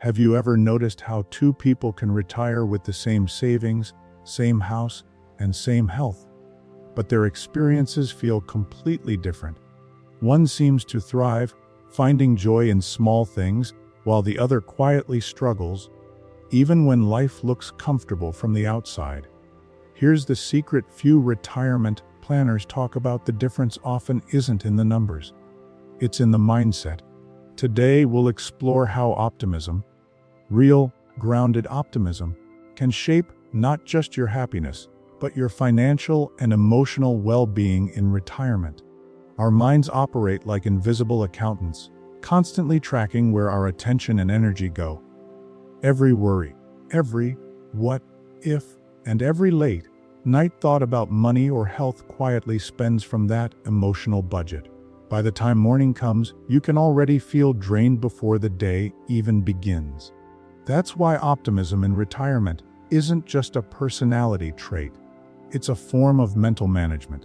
Have you ever noticed how two people can retire with the same savings, same house, and same health, but their experiences feel completely different? One seems to thrive, finding joy in small things, while the other quietly struggles, even when life looks comfortable from the outside. Here's the secret: few retirement planners talk about. The difference often isn't in the numbers. It's in the mindset. Today we'll explore how optimism, real, grounded optimism, can shape not just your happiness, but your financial and emotional well-being in retirement. Our minds operate like invisible accountants, constantly tracking where our attention and energy go. Every worry, every what if, and every late night thought about money or health quietly spends from that emotional budget. By the time morning comes, you can already feel drained before the day even begins. That's why optimism in retirement isn't just a personality trait. It's a form of mental management.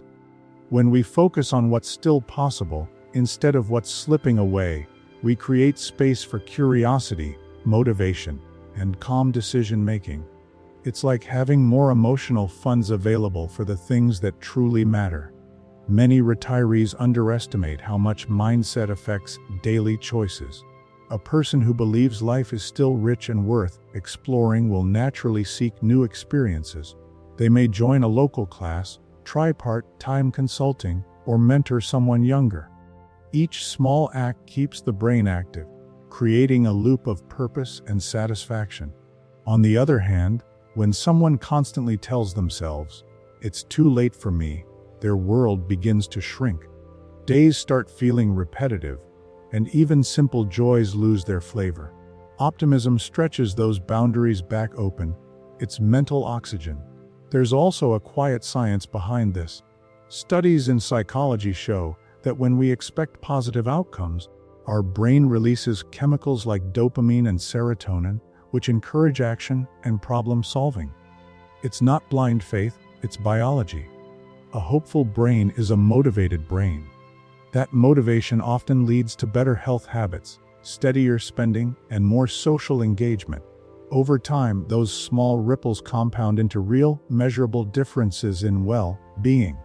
When we focus on what's still possible, instead of what's slipping away, we create space for curiosity, motivation, and calm decision-making. It's like having more emotional funds available for the things that truly matter. Many retirees underestimate how much mindset affects daily choices. A person who believes life is still rich and worth exploring will naturally seek new experiences. They may join a local class, try part-time consulting, or mentor someone younger. Each small act keeps the brain active, creating a loop of purpose and satisfaction. On the other hand, when someone constantly tells themselves, "It's too late for me," their world begins to shrink. Days start feeling repetitive, and even simple joys lose their flavor. Optimism stretches those boundaries back open. It's mental oxygen. There's also a quiet science behind this. Studies in psychology show that when we expect positive outcomes, our brain releases chemicals like dopamine and serotonin, which encourage action and problem solving. It's not blind faith, it's biology. A hopeful brain is a motivated brain. That motivation often leads to better health habits, steadier spending, and more social engagement. Over time, those small ripples compound into real, measurable differences in well-being.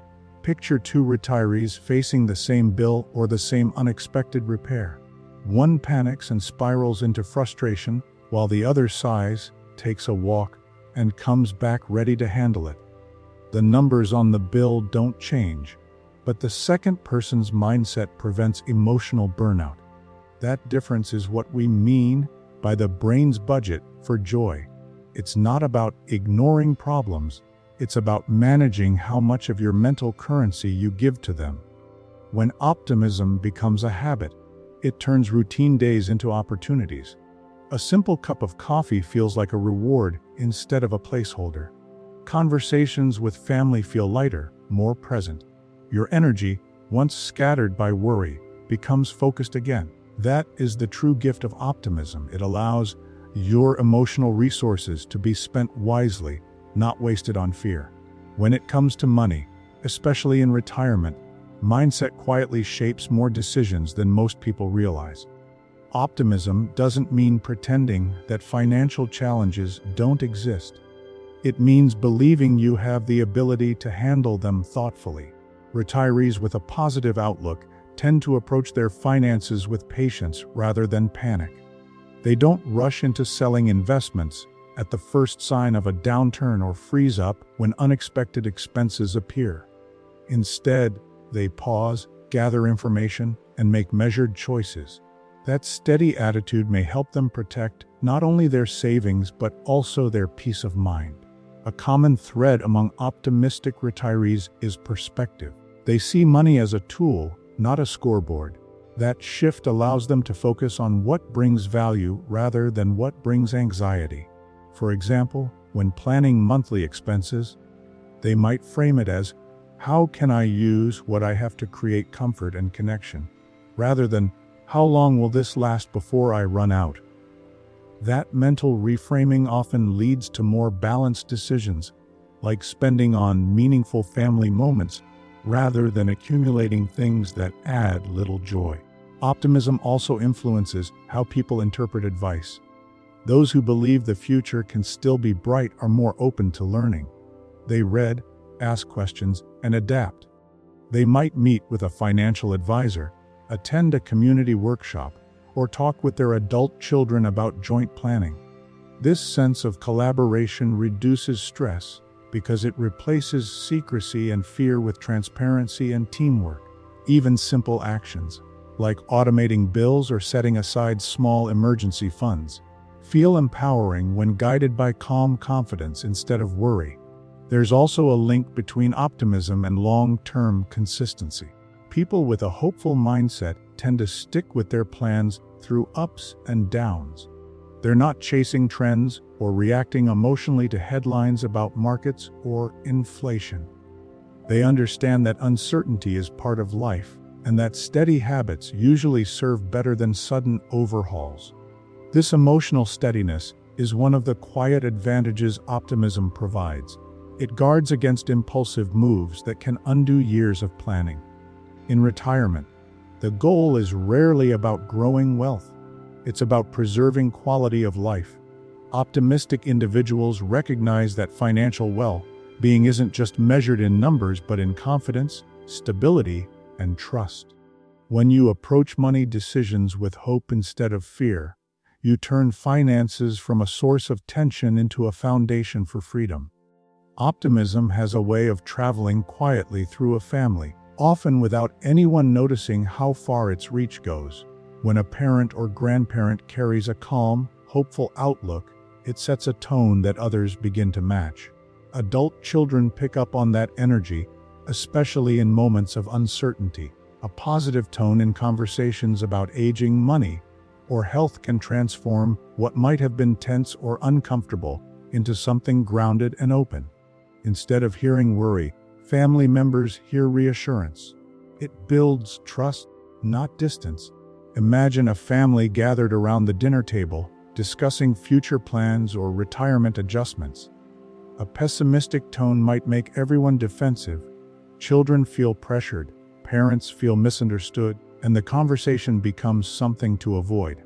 Picture two retirees facing the same bill or the same unexpected repair. One panics and spirals into frustration, while the other sighs, takes a walk, and comes back ready to handle it. The numbers on the bill don't change, but the second person's mindset prevents emotional burnout. That difference is what we mean by the brain's budget for joy. It's not about ignoring problems, it's about managing how much of your mental currency you give to them. When optimism becomes a habit, it turns routine days into opportunities. A simple cup of coffee feels like a reward instead of a placeholder. Conversations with family feel lighter, more present. Your energy, once scattered by worry, becomes focused again. That is the true gift of optimism. It allows your emotional resources to be spent wisely, not wasted on fear. When it comes to money, especially in retirement, mindset quietly shapes more decisions than most people realize. Optimism doesn't mean pretending that financial challenges don't exist. It means believing you have the ability to handle them thoughtfully. Retirees with a positive outlook tend to approach their finances with patience rather than panic. They don't rush into selling investments at the first sign of a downturn or freeze up when unexpected expenses appear. Instead, they pause, gather information, and make measured choices. That steady attitude may help them protect not only their savings but also their peace of mind. A common thread among optimistic retirees is perspective. They see money as a tool, not a scoreboard. That shift allows them to focus on what brings value rather than what brings anxiety. For example, when planning monthly expenses, they might frame it as, "How can I use what I have to create comfort and connection?" rather than, "How long will this last before I run out?" That mental reframing often leads to more balanced decisions, like spending on meaningful family moments rather than accumulating things that add little joy. Optimism also influences how people interpret advice. Those who believe the future can still be bright are more open to learning. They read, ask questions, and adapt. They might meet with a financial advisor, attend a community workshop, or talk with their adult children about joint planning. This sense of collaboration reduces stress because it replaces secrecy and fear with transparency and teamwork. Even simple actions, like automating bills or setting aside small emergency funds, feel empowering when guided by calm confidence instead of worry. There's also a link between optimism and long-term consistency. People with a hopeful mindset tend to stick with their plans through ups and downs. They're not chasing trends or reacting emotionally to headlines about markets or inflation. They understand that uncertainty is part of life, and that steady habits usually serve better than sudden overhauls. This emotional steadiness is one of the quiet advantages optimism provides. It guards against impulsive moves that can undo years of planning. In retirement, the goal is rarely about growing wealth. It's about preserving quality of life. Optimistic individuals recognize that financial well-being isn't just measured in numbers but in confidence, stability, and trust. When you approach money decisions with hope instead of fear, you turn finances from a source of tension into a foundation for freedom. Optimism has a way of traveling quietly through a family, often without anyone noticing how far its reach goes. When a parent or grandparent carries a calm, hopeful outlook, it sets a tone that others begin to match. Adult children pick up on that energy, especially in moments of uncertainty. A positive tone in conversations about aging, money, or health can transform what might have been tense or uncomfortable into something grounded and open. Instead of hearing worry, family members hear reassurance. It builds trust, not distance. Imagine a family gathered around the dinner table, discussing future plans or retirement adjustments. A pessimistic tone might make everyone defensive. Children feel pressured, parents feel misunderstood, and the conversation becomes something to avoid.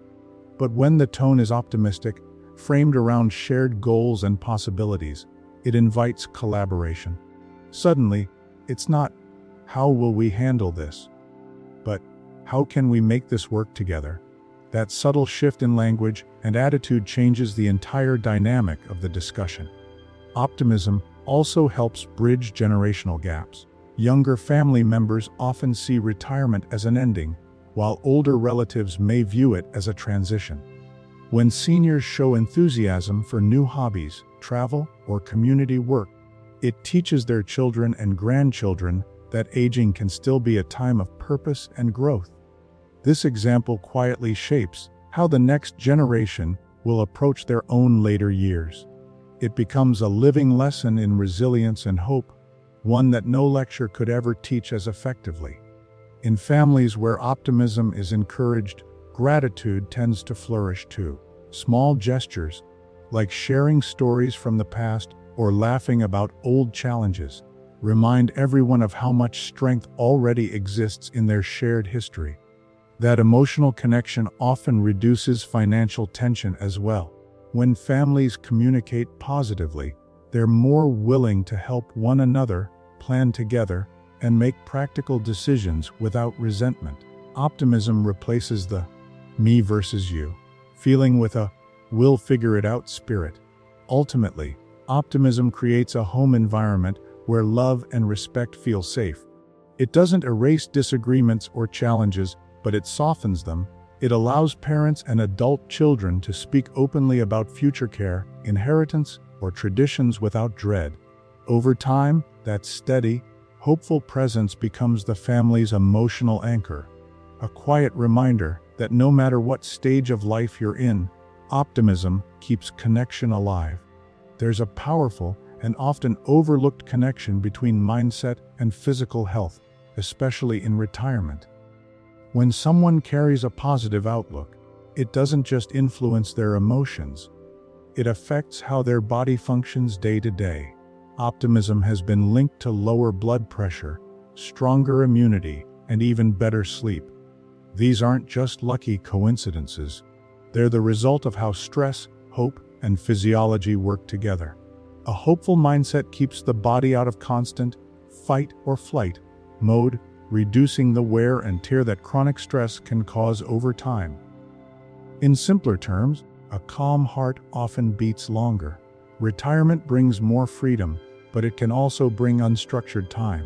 But when the tone is optimistic, framed around shared goals and possibilities, it invites collaboration. Suddenly, it's not, "How will we handle this?" but, "How can we make this work together?" That subtle shift in language and attitude changes the entire dynamic of the discussion. Optimism also helps bridge generational gaps. Younger family members often see retirement as an ending, while older relatives may view it as a transition. When seniors show enthusiasm for new hobbies, travel, or community work, it teaches their children and grandchildren that aging can still be a time of purpose and growth. This example quietly shapes how the next generation will approach their own later years. It becomes a living lesson in resilience and hope, one that no lecture could ever teach as effectively. In families where optimism is encouraged, gratitude tends to flourish too. Small gestures, like sharing stories from the past or laughing about old challenges, remind everyone of how much strength already exists in their shared history. That emotional connection often reduces financial tension as well. When families communicate positively, they're more willing to help one another, plan together, and make practical decisions without resentment. Optimism replaces the me versus you feeling with a we'll figure it out spirit. Ultimately, optimism creates a home environment where love and respect feel safe. It doesn't erase disagreements or challenges, but it softens them. It allows parents and adult children to speak openly about future care, inheritance, or traditions without dread. Over time, that steady, hopeful presence becomes the family's emotional anchor, a quiet reminder that no matter what stage of life you're in, optimism keeps connection alive. There's a powerful and often overlooked connection between mindset and physical health, especially in retirement. When someone carries a positive outlook, it doesn't just influence their emotions, it affects how their body functions day to day. Optimism has been linked to lower blood pressure, stronger immunity, and even better sleep. These aren't just lucky coincidences. They're the result of how stress, hope, and physiology work together. A hopeful mindset keeps the body out of constant fight or flight mode, reducing the wear and tear that chronic stress can cause over time. In simpler terms, a calm heart often beats longer. Retirement brings more freedom, but it can also bring unstructured time.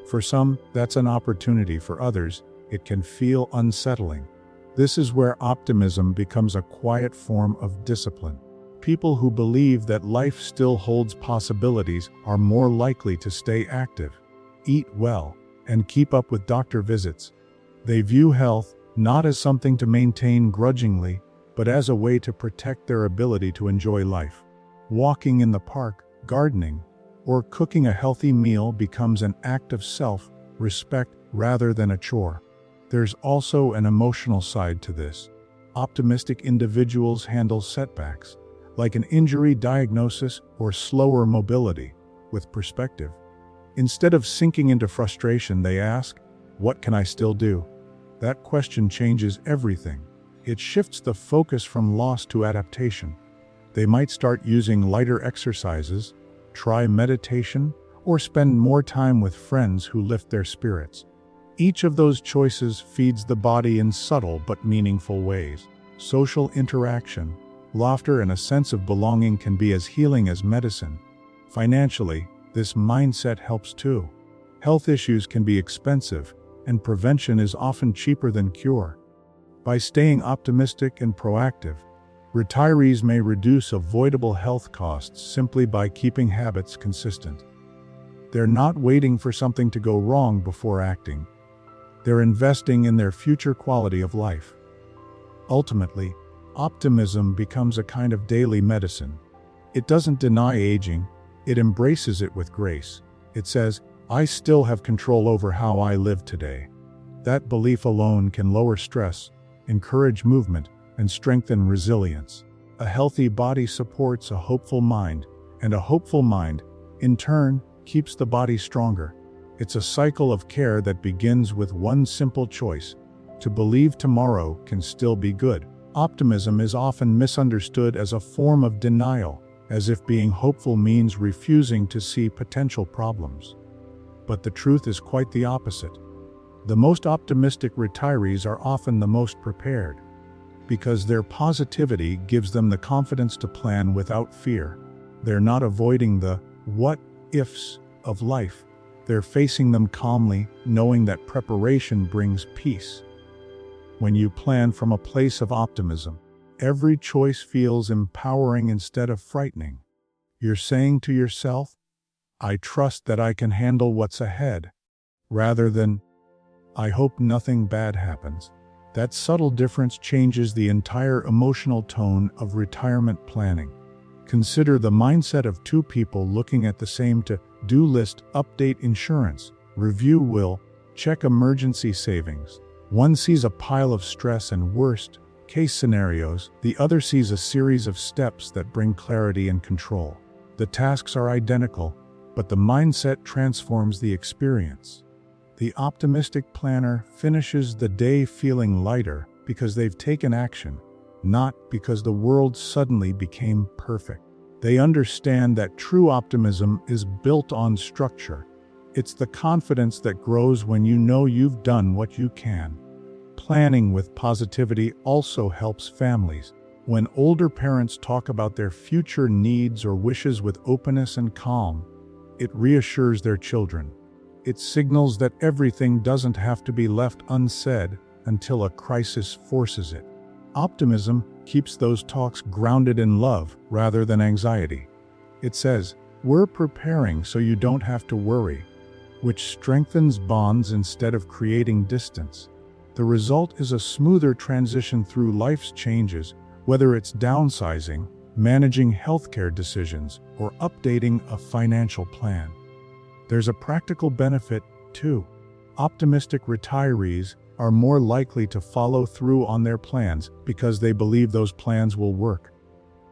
For some, that's an opportunity. For others, it can feel unsettling. This is where optimism becomes a quiet form of discipline. People who believe that life still holds possibilities are more likely to stay active, eat well, and keep up with doctor visits. They view health not as something to maintain grudgingly, but as a way to protect their ability to enjoy life. Walking in the park, gardening, or cooking a healthy meal becomes an act of self-respect rather than a chore. There's also an emotional side to this. Optimistic individuals handle setbacks, like an injury diagnosis or slower mobility, with perspective. Instead of sinking into frustration, they ask, "What can I still do?" That question changes everything. It shifts the focus from loss to adaptation. They might start using lighter exercises, try meditation, or spend more time with friends who lift their spirits. Each of those choices feeds the body in subtle but meaningful ways. Social interaction, laughter, and a sense of belonging can be as healing as medicine. Financially, this mindset helps too. Health issues can be expensive, and prevention is often cheaper than cure. By staying optimistic and proactive, retirees may reduce avoidable health costs simply by keeping habits consistent. They're not waiting for something to go wrong before acting. They're investing in their future quality of life. Ultimately, optimism becomes a kind of daily medicine. It doesn't deny aging, it embraces it with grace. It says, "I still have control over how I live today." That belief alone can lower stress, encourage movement, and strengthen resilience. A healthy body supports a hopeful mind, and a hopeful mind, in turn, keeps the body stronger. It's a cycle of care that begins with one simple choice: to believe tomorrow can still be good. Optimism is often misunderstood as a form of denial, as if being hopeful means refusing to see potential problems. But the truth is quite the opposite. The most optimistic retirees are often the most prepared, because their positivity gives them the confidence to plan without fear. They're not avoiding the what-ifs of life. They're facing them calmly, knowing that preparation brings peace. When you plan from a place of optimism, every choice feels empowering instead of frightening. You're saying to yourself, "I trust that I can handle what's ahead," rather than, "I hope nothing bad happens." That subtle difference changes the entire emotional tone of retirement planning. Consider the mindset of two people looking at the same to-do list: update insurance, review will, check emergency savings. One sees a pile of stress and worst-case scenarios, the other sees a series of steps that bring clarity and control. The tasks are identical, but the mindset transforms the experience. The optimistic planner finishes the day feeling lighter because they've taken action, not because the world suddenly became perfect. They understand that true optimism is built on structure. It's the confidence that grows when you know you've done what you can. Planning with positivity also helps families. When older parents talk about their future needs or wishes with openness and calm, it reassures their children. It signals that everything doesn't have to be left unsaid until a crisis forces it. Optimism keeps those talks grounded in love rather than anxiety. It says, "We're preparing so you don't have to worry," which strengthens bonds instead of creating distance. The result is a smoother transition through life's changes, whether it's downsizing, managing healthcare decisions, or updating a financial plan. There's a practical benefit, too. Optimistic retirees are more likely to follow through on their plans because they believe those plans will work.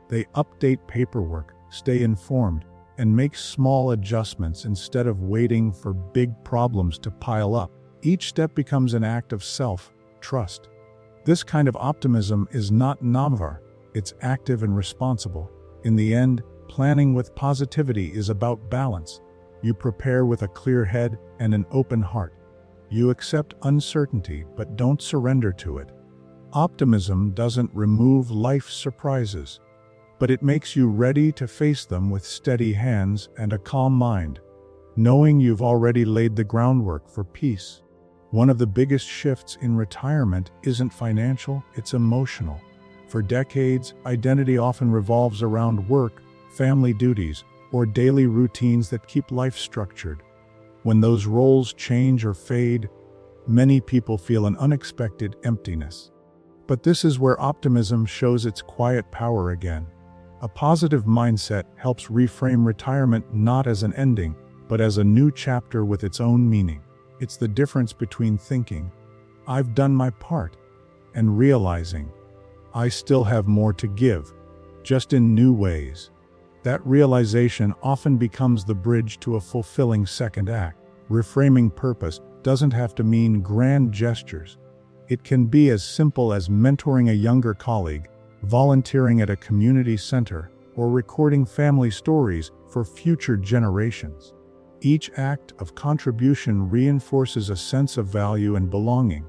They update paperwork, stay informed, and make small adjustments instead of waiting for big problems to pile up. Each step becomes an act of self-trust. This kind of optimism is not naivete, it's active and responsible. In the end, planning with positivity is about balance. You prepare with a clear head and an open heart. You accept uncertainty but don't surrender to it. Optimism doesn't remove life's surprises, but it makes you ready to face them with steady hands and a calm mind, knowing you've already laid the groundwork for peace. One of the biggest shifts in retirement isn't financial, it's emotional. For decades, identity often revolves around work, family duties, or daily routines that keep life structured. When those roles change or fade, many people feel an unexpected emptiness. But this is where optimism shows its quiet power again. A positive mindset helps reframe retirement not as an ending, but as a new chapter with its own meaning. It's the difference between thinking, "I've done my part," and realizing, "I still have more to give," just in new ways. That realization often becomes the bridge to a fulfilling second act. Reframing purpose doesn't have to mean grand gestures. It can be as simple as mentoring a younger colleague, volunteering at a community center, or recording family stories for future generations. Each act of contribution reinforces a sense of value and belonging.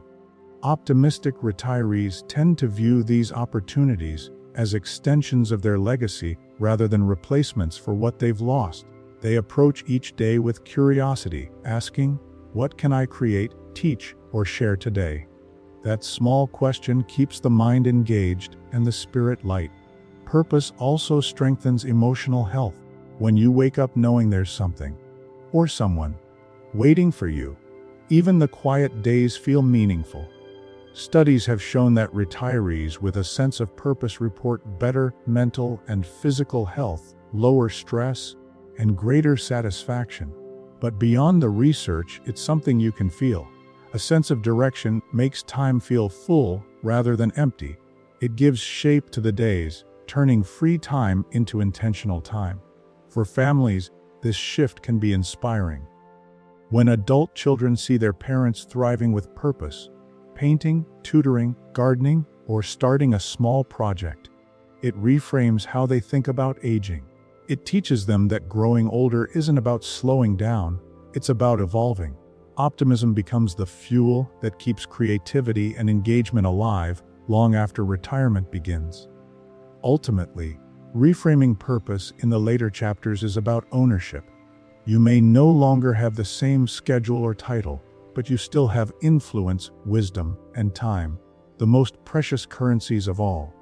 Optimistic retirees tend to view these opportunities as extensions of their legacy rather than replacements for what they've lost. They approach each day with curiosity, asking, "What can I create, teach, or share today?" That small question keeps the mind engaged and the spirit light. Purpose also strengthens emotional health. When you wake up knowing there's something, or someone, waiting for you, even the quiet days feel meaningful. Studies have shown that retirees with a sense of purpose report better mental and physical health, lower stress, and greater satisfaction. But beyond the research, it's something you can feel. A sense of direction makes time feel full rather than empty. It gives shape to the days, turning free time into intentional time. For families, this shift can be inspiring. When adult children see their parents thriving with purpose, painting, tutoring, gardening, or starting a small project, it reframes how they think about aging. It teaches them that growing older isn't about slowing down, it's about evolving. Optimism becomes the fuel that keeps creativity and engagement alive long after retirement begins. Ultimately, reframing purpose in the later chapters is about ownership. You may no longer have the same schedule or title, but you still have influence, wisdom, and time, the most precious currencies of all.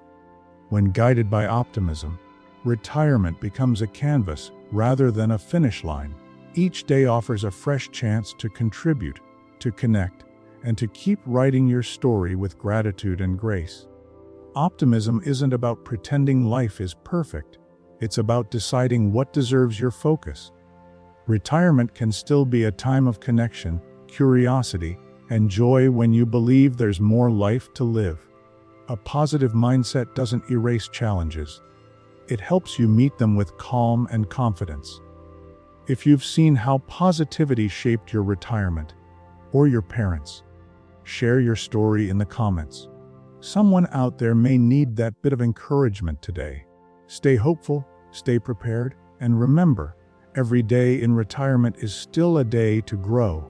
When guided by optimism, retirement becomes a canvas rather than a finish line. Each day offers a fresh chance to contribute, to connect, and to keep writing your story with gratitude and grace. Optimism isn't about pretending life is perfect. It's about deciding what deserves your focus. Retirement can still be a time of connection, curiosity, and joy when you believe there's more life to live. A positive mindset doesn't erase challenges. It helps you meet them with calm and confidence. If you've seen how positivity shaped your retirement, or your parents, share your story in the comments. Someone out there may need that bit of encouragement today. Stay hopeful, stay prepared, and remember, every day in retirement is still a day to grow.